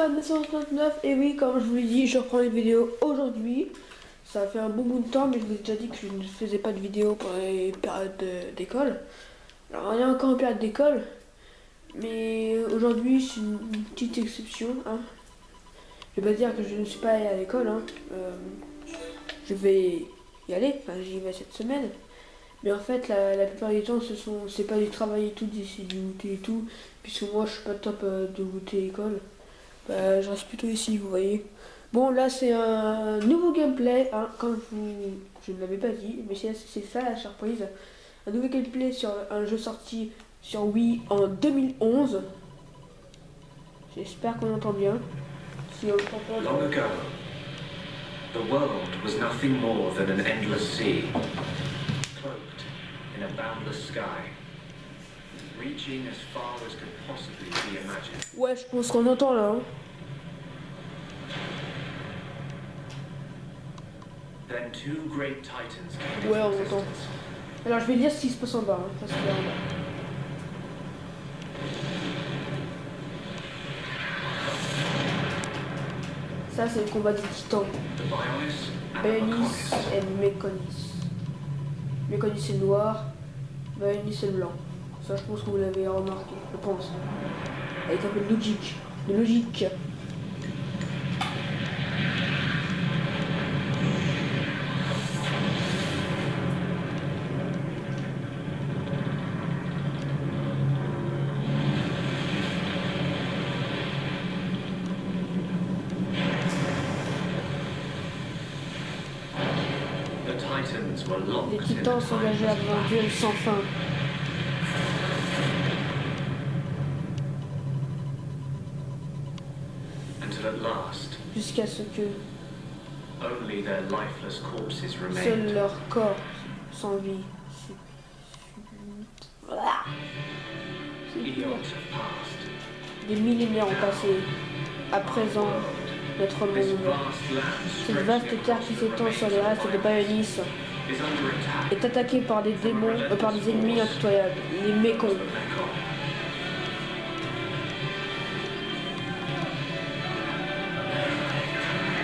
999 et oui, comme je vous l'ai dit, je reprends une vidéo aujourd'hui. Ça fait un bon bout de temps, mais je vous ai déjà dit que je ne faisais pas de vidéo pendant les périodes d'école. Alors on est encore en période d'école, mais aujourd'hui c'est une petite exception. Hein. Je vais pas dire que je ne suis pas allé à l'école. Hein. Je vais y aller, enfin j'y vais cette semaine. Mais en fait, la plupart du temps, c'est pas du travail et tout, c'est du goûter et tout. Puisque moi, je suis pas top de goûter l'école. Bah, je reste plutôt ici, vous voyez. Bon, là, c'est un nouveau gameplay, hein, comme je ne l'avais pas dit. Mais c'est ça la surprise. Un nouveau gameplay sur un jeu sorti sur Wii en 2011. J'espère qu'on entend bien. Si on entend pas, Long ago, the world was nothing more than an endless sea. In a boundless sky, reaching as far as could possibly be imagined. Ouais, je pense qu'on entend là. Hein. Then two great titans came Ouais, into on entend. existence. Alors je vais dire ce qui se passe en bas, hein, parce qu'il y a en bas. Ça c'est le combat des titans. The Bionis and the Bionis Mechonis. et Mechonis. Mechonis c'est le noir, Bionis c'est le blanc. Ça je pense que vous l'avez remarqué, je pense. Avec un peu de logique. De logique. Les titans s'engageaient avant un duel sans fin. Jusqu'à ce que seuls leurs corps sans vie. Des millénaires ont passé. À présent, notre monde, cette vaste terre qui s'étend sur les restes de Bionis, est attaqué par des démons, par des ennemis impitoyables, les Mekons.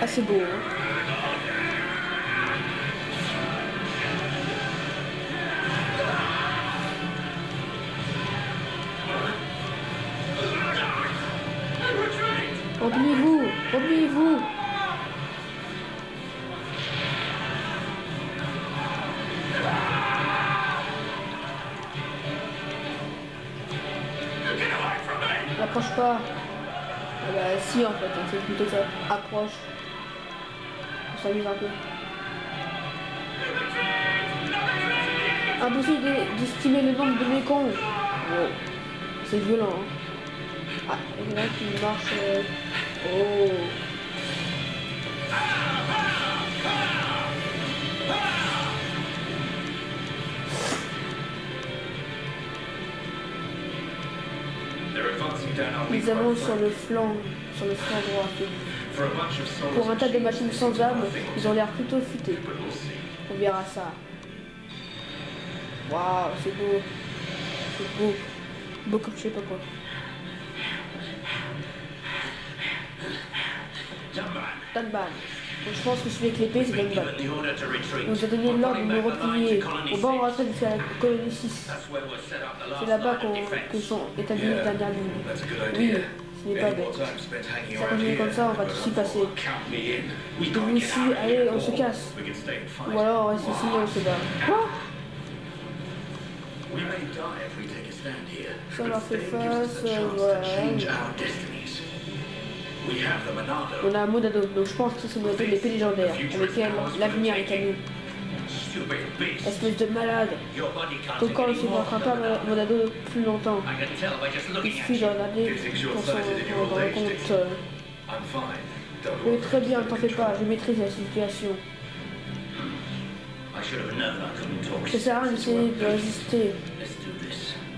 Ah, c'est beau, hein. Repliez-vous, repliez-vous. Approche pas. Ah bah si en fait, c'est plutôt ça. Approche. On s'amuse un peu. Impossible d'estimer le nombre de mécons. Wow. C'est violent. Hein. Ah, il y en a qui marche. Oh. Ils avancent sur le flanc droit. Pour un tas de machines sans âme, ils ont l'air plutôt futés. On verra ça. Waouh, c'est beau. C'est beau. Beau comme je sais pas quoi. Danban. Donc je pense que celui avec l'épée c'est Danban. On nous a donné l'ordre de nous replier au bord de la retraite de la colonie 6. C'est là-bas que sont établies les dernières lignes. Oui, ce n'est pas bête. Si ça continue comme ça, on va tous y passer. Je vous suis, allez, on se casse. Ou alors on reste ici et on se bat. Quoi? Ça leur fait face, voilà. On a un Monado, donc je pense que c'est Monado l'épée légendaire, avec elle, l'avenir est à nous. Espèce de malade. Ton corps ne se battra pas Monado plus longtemps. Il suffit de regarder pour s'en rendre compte. Oui, très bien, t'en fais pas, je maîtrise la situation. Ça sert à rien d'essayer de résister.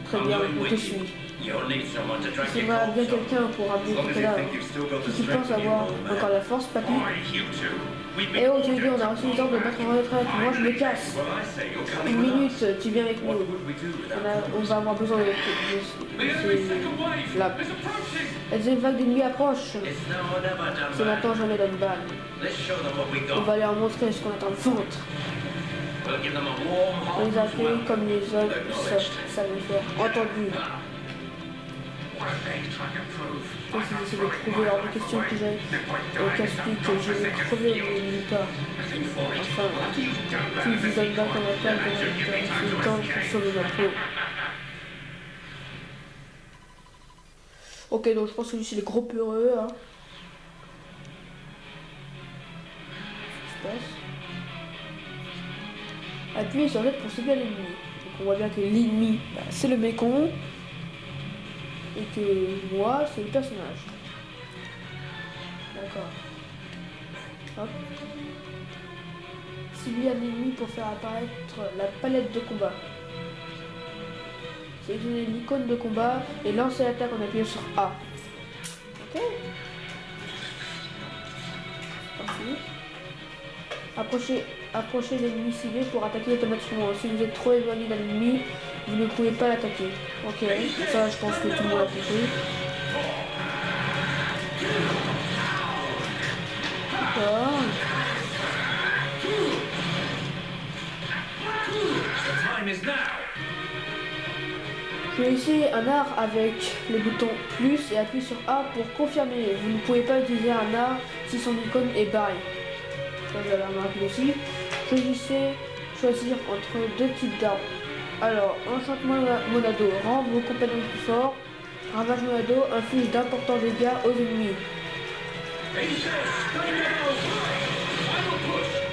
Très bien, on te suit. You'll need someone to drag Il your faudra bien corpse up. quelqu'un pour ramener As long ton as you cadavre. think you've still got the Si tu strength penses to keep avoir on, man. encore la force, papy. Why, you two? We've Eh been oh, tous les deux, on a reçu les ordre de mettre en retraite. Moi, je me casse. Well, I say you're coming Une with us. minute, tu viens avec What nous. would we do without On va avoir besoin de la deuxième vague d'ennemis approche. It's now or never, C'est Dunbar. maintenant jamais Dunban. Let's show them what we On got. va leur montrer ce qu'on attend de ventre. We'll give them a warm, On les a hot fait comme les autres savent le faire. Entendu. What are they trying to prove? Qu'est-ce qu'ils essaient de prouver hors de question que j'ai casse-pique, je vais crever nulle part. Enfin, qui dit Dunban comme la table de c'est le temps pour sauver ma peau. Ok, donc je pense que lui c'est le gros peureux. Hein. Qu'est-ce qui se passe? Appuyez sur Z pour cibler l'ennemi. Donc on voit bien que l'ennemi, bah, c'est le mécon. Et que moi, c'est le personnage. D'accord. Hop. Cibler un ennemi pour faire apparaître la palette de combat. Sélectionnez l'icône de combat et lancer l'attaque en appuyant sur A. Ok. Parti. Approchez l'ennemi ciblé pour attaquer automatiquement. Si vous êtes trop éloigné d'un ennemi, vous ne pouvez pas l'attaquer. Ok, ça je pense que tout le monde a compris. D'accord. The time is now. Je vais essayer un art avec le bouton plus et appuyer sur A pour confirmer. Vous ne pouvez pas utiliser un art si son icône est barrée. Ça vous l'avez remarqué aussi. Choisir entre deux types d'armes. Alors, enchantement monado rend vos compagnons plus forts. Ravage monado inflige d'importants dégâts aux ennemis.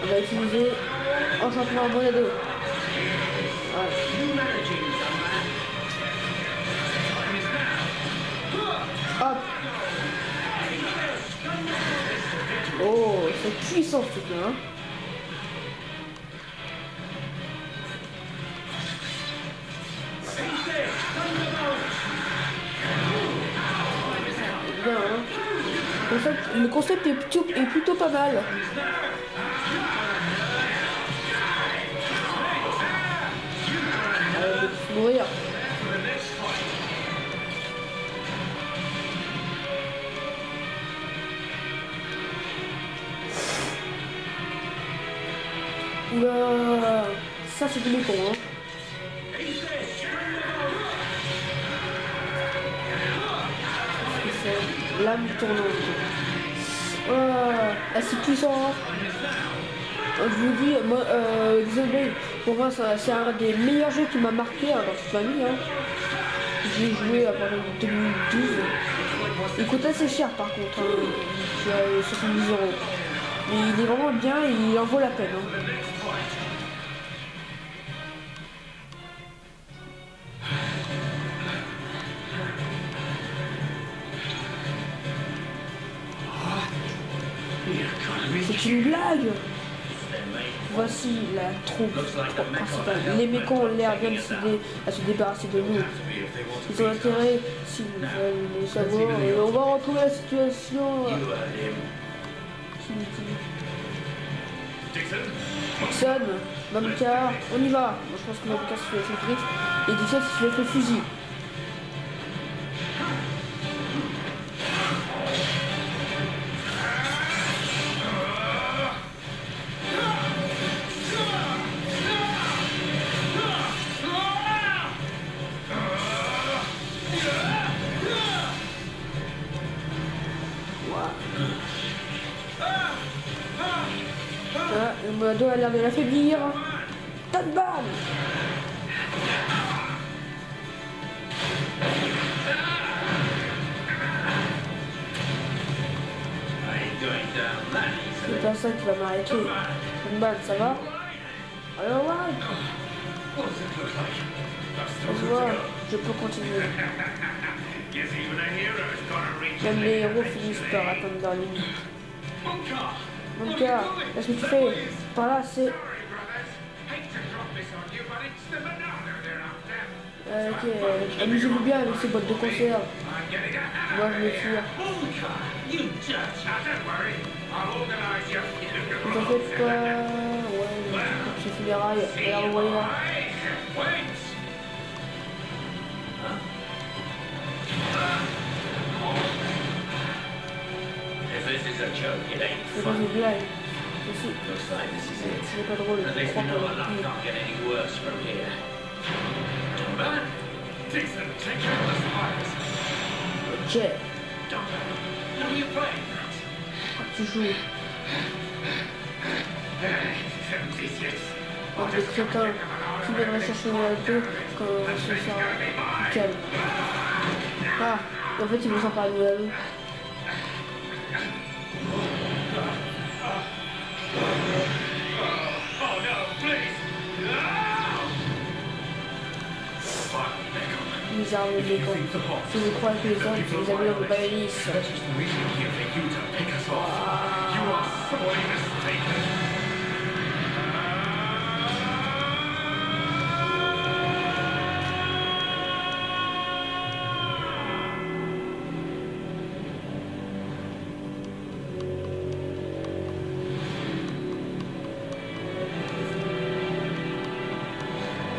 On va utiliser enchantement monado. Voilà. Hop. Oh, c'est puissant ce truc là. Hein. Bien, hein. Le concept est plutôt pas mal. Je vais mourir. Oula, ça c'est du mécon, hein. Lame tournante. C'est puissant. Hein. Je vous dis, moi, Xenoblade, pour moi, c'est un des meilleurs jeux qui m'a marqué hein, dans toute ma vie. Hein. J'ai joué à partir de 2012. Il coûte assez cher par contre, hein. Il a 70 €. Mais il est vraiment bien et il en vaut la peine. Hein. C'est une blague. Voici la troupe principale. Les mécons ont l'air bien décidés à se débarrasser de nous. Ils ont intérêt, s'ils veulent le savoir, et on va retrouver la situation. Dixon, Mamika, on y va. Moi, je pense que Mamika se fait avec le griffe et Dixon se fait avec le fusil. Le monado a l'air de l'affaiblir. Dunban! C'est pas ça qui va m'arrêter. Dunban, ça va? Alors, ouais. Ça se voit, je peux continuer. Même les héros finissent par atteindre leur limite. Mon gars, qu'est-ce que tu fais? Par là, c'est... Ok, amusez-vous bien avec ces boîtes de conserve. I'm getting a Moi, je les tire. You jerk. Don't worry, I'll organize you. Vous en faites pas. Ouais, pour ces funérailles. Regarde, vous voyez là. Wait! If this is a joke, it ain't C'est pas fun. une blague. Mais si, Looks like this is it. c'est pas drôle. At Je least crois we know pas. our luck can't get any worse from here. Man, Dixon, take care of the fires. Ok, Doctor, what are you playing at? tu joues. Bande de crétins qui viendraient chercher le bateau quand ce sera plus calme. Ah, en fait, ils vont s'en parler de la rue. Oh no, please! Misérable décor. Si vous croyez que les hommes, c'est les amis de Balanis. That's just the reason here for you to pick us off. You are sorely mistaken.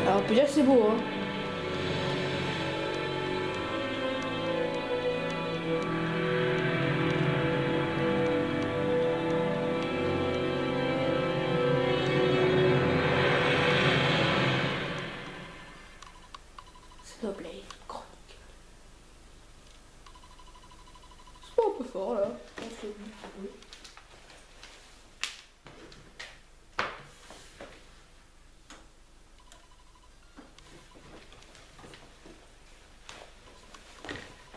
Alors, on peut dire que c'est beau, hein. Snowblade Chronicle. C'est pas un peu fort là.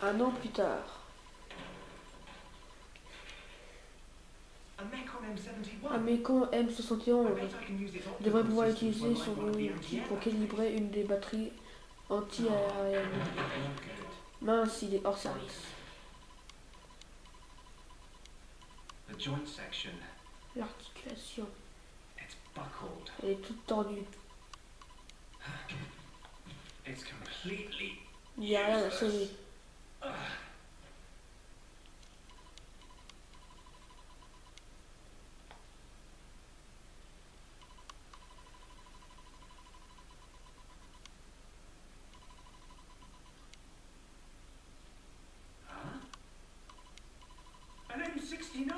Un an plus tard. A Mekon M71. Un Mekon M71 I bet I can use its optical devrait pouvoir system utiliser unlike son one of the outil MTM. pour calibrer une des batteries anti-aériennes. Good. Mince, il est hors service. The joint section, L'articulation, it's buckled. elle est toute tordue. It's completely Il n'y a rien à sauver. an M69.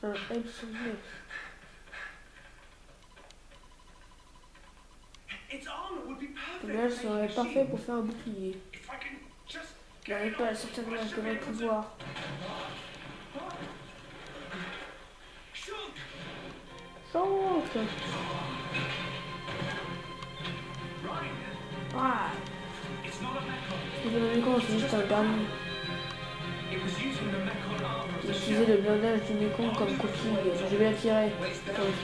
Un M69. Its armor would be perfect. Là, for serait making a parfait shield. pour faire un bouclier. If I can just Il n'arrive pas à sortir de là, je devrais pouvoir. Shoot! Chante! Right. Ah! It's not a Mekon. C'est de la Mekon, c'est juste un permis. It was using the Mekon armor as a Utiliser shield. le blindage du Mekon comme coquille. Je vais la tirer.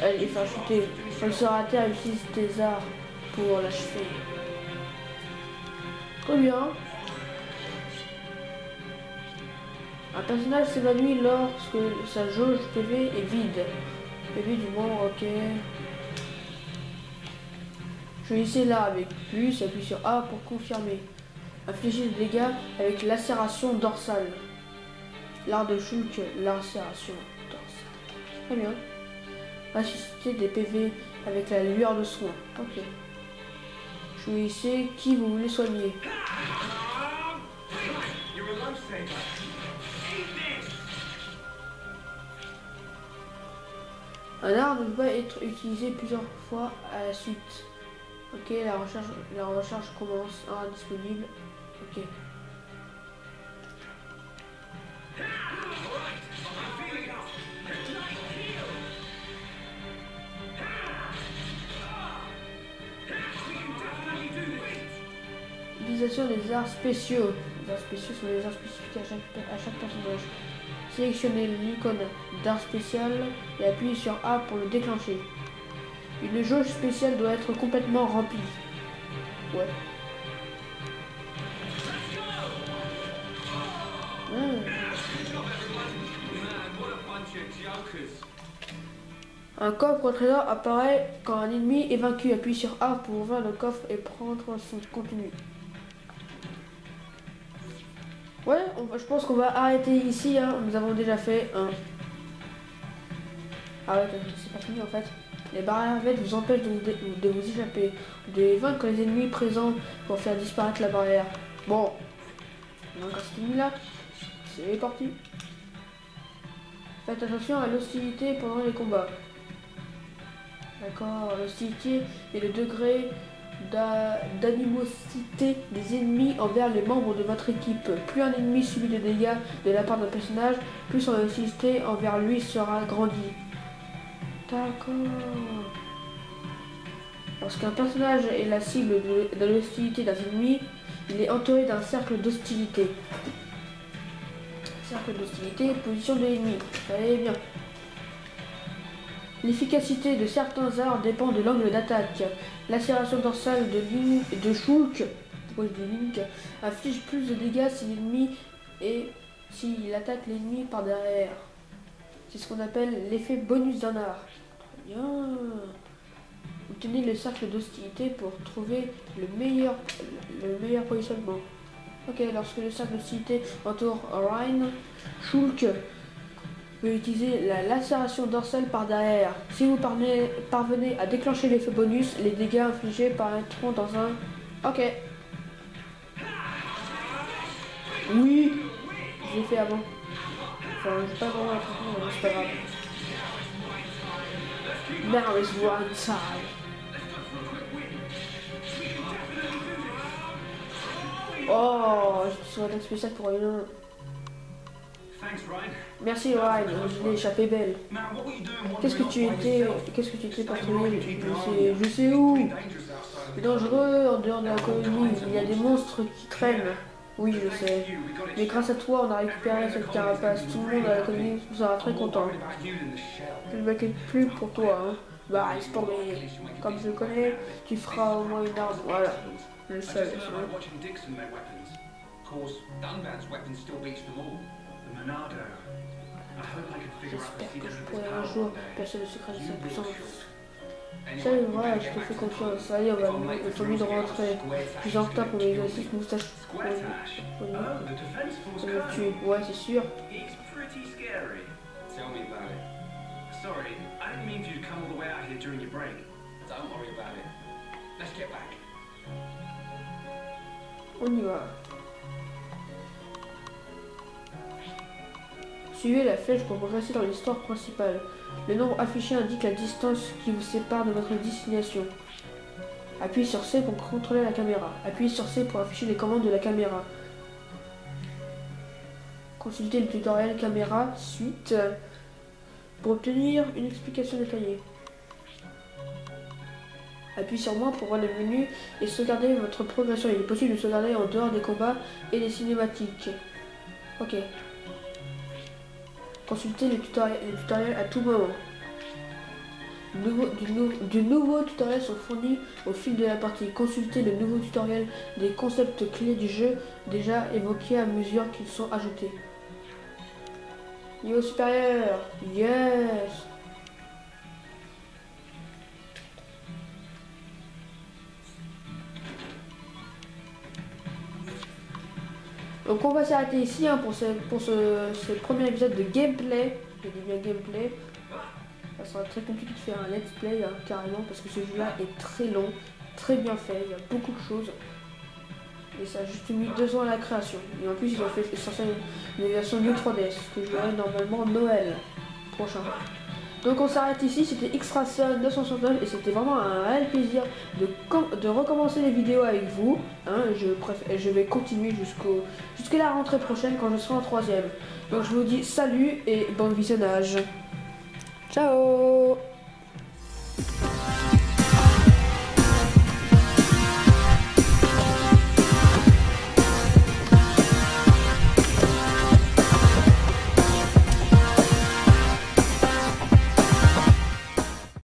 Elle est faire chuter. Quand elle sera à terre, utilise tes arts pour l'achever. Très bien. Un personnage s'évanouit lorsque sa jauge PV est vide. PV du membre, ok. Choisissez là avec plus, appuyez sur A pour confirmer. Infligez des dégâts avec lacération dorsale. L'art de Shulk, lacération dorsale. Très bien. Ressuscitez des PV avec la lueur de soin. Ok. Choisissez qui vous voulez soigner. You're a lifesaver. Eat this! Un art ne peut pas être utilisé plusieurs fois à la suite. Ok, la recherche commence. Un art disponible. Ok. Utilisation des arts spéciaux. Les arts spéciaux sont les arts spécifiques à chaque personnage. Sélectionnez l'icône d'art spécial et appuyez sur A pour le déclencher. Une jauge spéciale doit être complètement remplie. Ouais. Un coffre au trésor apparaît quand un ennemi est vaincu. Appuie sur A pour ouvrir le coffre et prendre son contenu. Ouais, je pense qu'on va arrêter ici. Hein. Nous avons déjà fait un... Ah ouais, c'est pas fini en fait. Les barrières vertes vous empêchent de vous échapper. Vous devez vaincre les ennemis présents pour faire disparaître la barrière. Bon, on a encore cet ennemi là. C'est parti. Faites attention à l'hostilité pendant les combats. D'accord, l'hostilité est le degré d'animosité des ennemis envers les membres de votre équipe. Plus un ennemi subit de dégâts de la part d'un personnage, plus son hostilité envers lui sera grandie. D'accord. Lorsqu'un personnage est la cible de l'hostilité d'un ennemi, il est entouré d'un cercle d'hostilité. Cercle d'hostilité, position de l'ennemi. Allez bien. L'efficacité de certains arts dépend de l'angle d'attaque. Lacération dorsale de Shulk, inflige plus de dégâts si l'ennemi et s'il attaque l'ennemi par derrière. C'est ce qu'on appelle l'effet bonus d'un art. Très bien. Obtenez le cercle d'hostilité pour trouver le meilleur positionnement. Ok, lorsque le cercle d'hostilité entoure Ryan, Shulk peut utiliser la lacération dorsale par derrière. Si vous parvenez à déclencher l'effet bonus, les dégâts infligés paraîtront dans un... Ok. Oui, je l'ai fait avant. Enfin, j'ai pas vraiment l'impression, mais c'est pas grave. Now is one side. Oh, je suis attaque spéciale pour rien. Merci Ryan, je l'ai échappé belle. Qu'est-ce que tu étais patrouillé? Je sais où. C'est dangereux en dehors de la colonie, il y a des monstres qui traînent. Oui, je sais. Mais grâce à toi, on a récupéré cette carapace. Tout le monde à la colonie sera très content. Je ne m'inquiète plus pour toi, hein. Bah, laisse tomber. Comme je le connais, tu feras au moins une arme. Voilà. Le seul. J'espère que je pourrai un jour percer le secret de sa puissance. Salut, voilà, je te fais confiance. Ça y est, il faut mieux de rentrer. Je suis en retard pour mes exercices, moustache. Faut me tuer. Ouais, c'est sûr. Sorry, I didn't mean for you to come all the way out here during your break. Don't worry about it. Let's get back. On y va. Suivez la flèche pour progresser dans l'histoire principale. Le nombre affiché indique la distance qui vous sépare de votre destination. Appuyez sur C pour contrôler la caméra. Appuyez sur C pour afficher les commandes de la caméra. Consultez le tutoriel caméra suite pour obtenir une explication détaillée. Appuyez sur moi pour voir le menu et sauvegarder votre progression. Il est possible de sauvegarder en dehors des combats et des cinématiques. Ok. Consultez les tutoriels à tout moment. De nouveaux tutoriels sont fournis au fil de la partie. Consultez le nouveau tutoriel des concepts clés du jeu déjà évoqués à mesure qu'ils sont ajoutés. Niveau supérieur, yes. Donc on va s'arrêter ici hein, pour ce premier épisode de gameplay. Je dis bien gameplay. Ça sera très compliqué de faire un let's play hein, carrément parce que ce jeu là est très long, très bien fait, il y a beaucoup de choses. Et ça a juste mis 2 ans à la création. Et en plus ils ont fait une version New 3DS que je verrai normalement Noël prochain. Donc on s'arrête ici, c'était Xtrason 969 et c'était vraiment un réel plaisir de recommencer les vidéos avec vous. Hein, je vais continuer jusqu'à la rentrée prochaine quand je serai en 3ème. Donc je vous dis salut et bon visionnage. Ciao.